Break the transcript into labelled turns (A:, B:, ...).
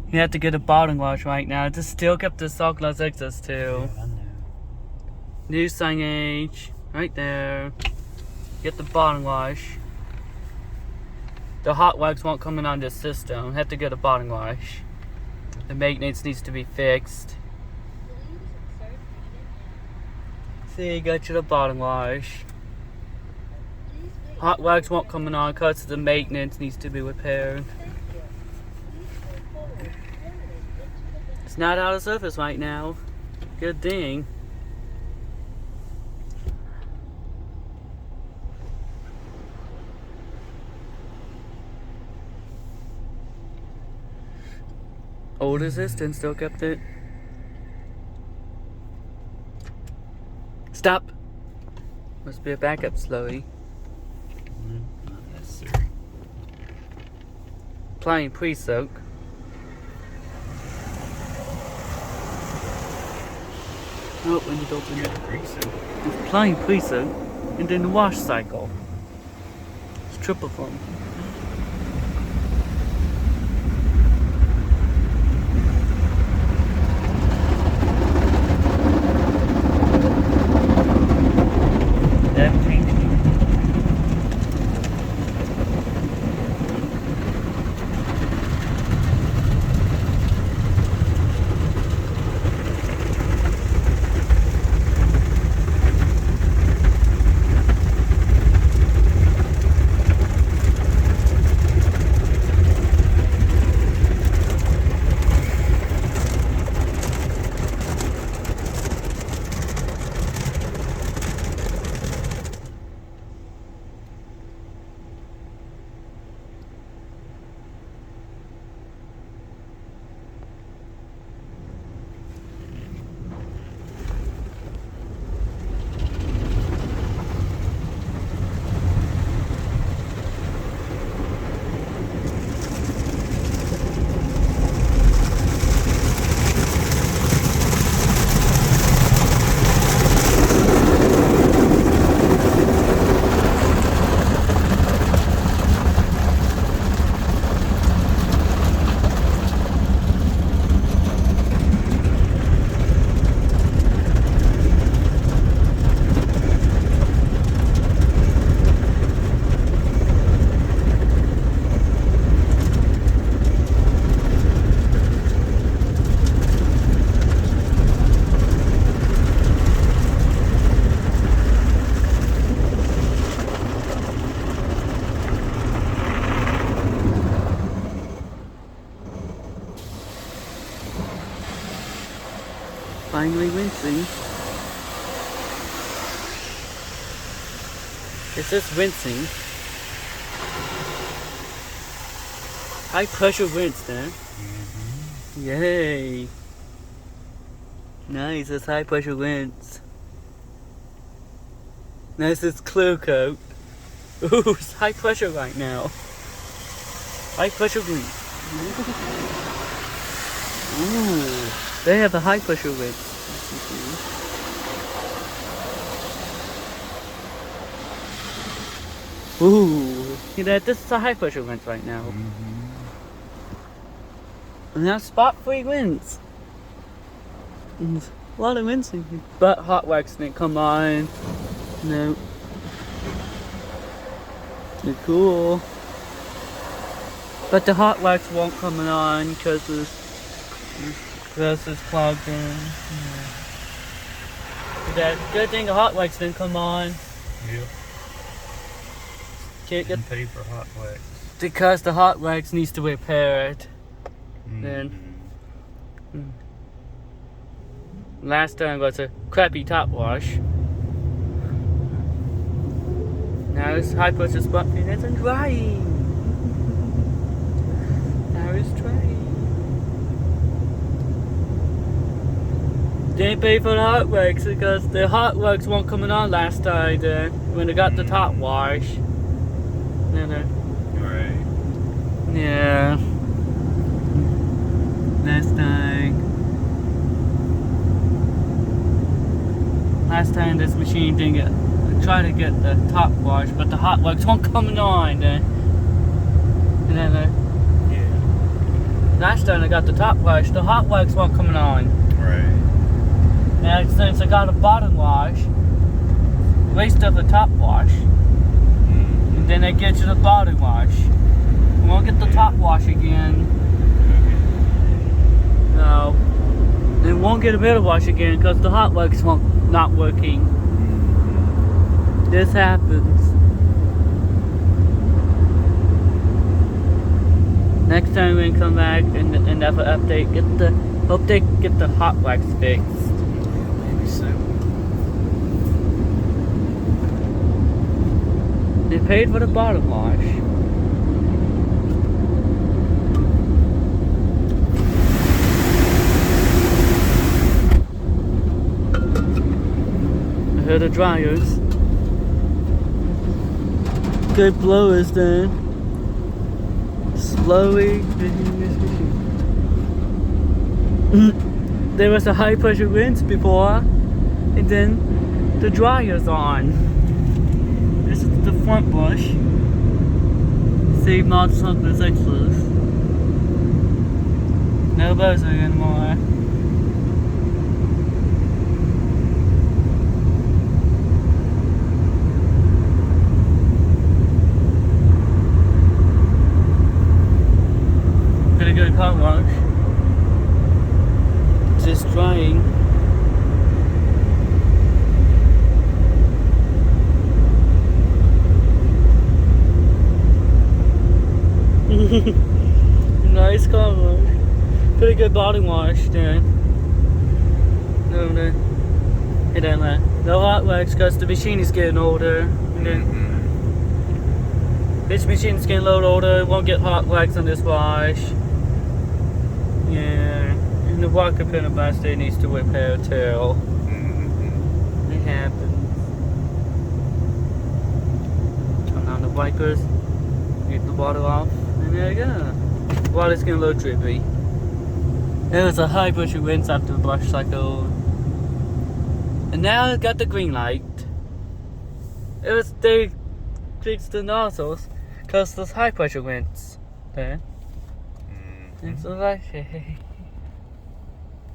A: You have to get a bottom wash right now. Just still kept the softgloss excess too.
B: Yeah, I know.
A: New signage right there. Get the bottom wash. The hot wax won't come in on this system. Have to get a bottom wash. The maintenance needs to be fixed. See, got you the bottom wash. Hot wax won't come in on because the maintenance needs to be repaired. It's not out of service right now. Good thing. Old assistant still kept it. Stop! Must be a backup slurry.
B: Not necessary.
A: Applying pre-soak. Oh, when you open it. It's applying pre-soak and then the wash cycle. It's triple form. Finally rinsing. It's just rinsing. High pressure rinse then. Yay. Nice, it's high pressure rinse. Nice, it's clear coat. Ooh, it's high pressure right now. High pressure rinse. Ooh, they have a high pressure rinse. Ooh, see that? This is a high pressure rinse right now. And now spot free rinse. And a lot of rinsing. But hot wax didn't come on. No. They're cool. But the hot wax won't come on because it's clogged in. Yeah. That good thing the hot wax didn't come on.
B: Yep.
A: Can't get
B: pay for hot wax.
A: because the hot wax needs to repair it. Then last time was a crappy top wash. Now it's high pressure spot cleaners and drying. Now it's drying. Didn't pay for the hot wax because the hot wax won't coming on last time when I got the top wash.
B: Right.
A: Yeah. Last time this machine didn't get. I tried to get the top wash, but the hot wax won't coming on.
B: Yeah.
A: Last time I got the top wash, the hot wax wasn't coming on.
B: Right.
A: And since I got a bottom wash, waste of the top wash. And then they get you the bottom wash. We won't get the top wash again. No. They won't get a middle wash again because the hot wax won't not working. This happens. Next time we come back and have an update, hope they get the hot wax fixed.
B: Maybe so.
A: They paid for the bottom wash. I heard the dryers. Good blowers then. Slowly. There was a high pressure rinse before, and then the dryer's on. This is the front brush. Save not softgloss extras. No buzzer anymore. Pretty good car wash. Just drying. Nice car wash. Pretty good body wash then. No, it ain't that. No hot wax because the machine is getting older. And then this machine's getting a little older. Won't get hot wax on this wash. Yeah. And the water pinner master needs to repair too. It happens. Turn on the wipers. Get the water off. And there you go. Water's getting a little drippy. It was a high pressure rinse after the brush cycle. And now it's got the green light. They fixed the nozzles because there's high pressure rinse there. And so like, hey.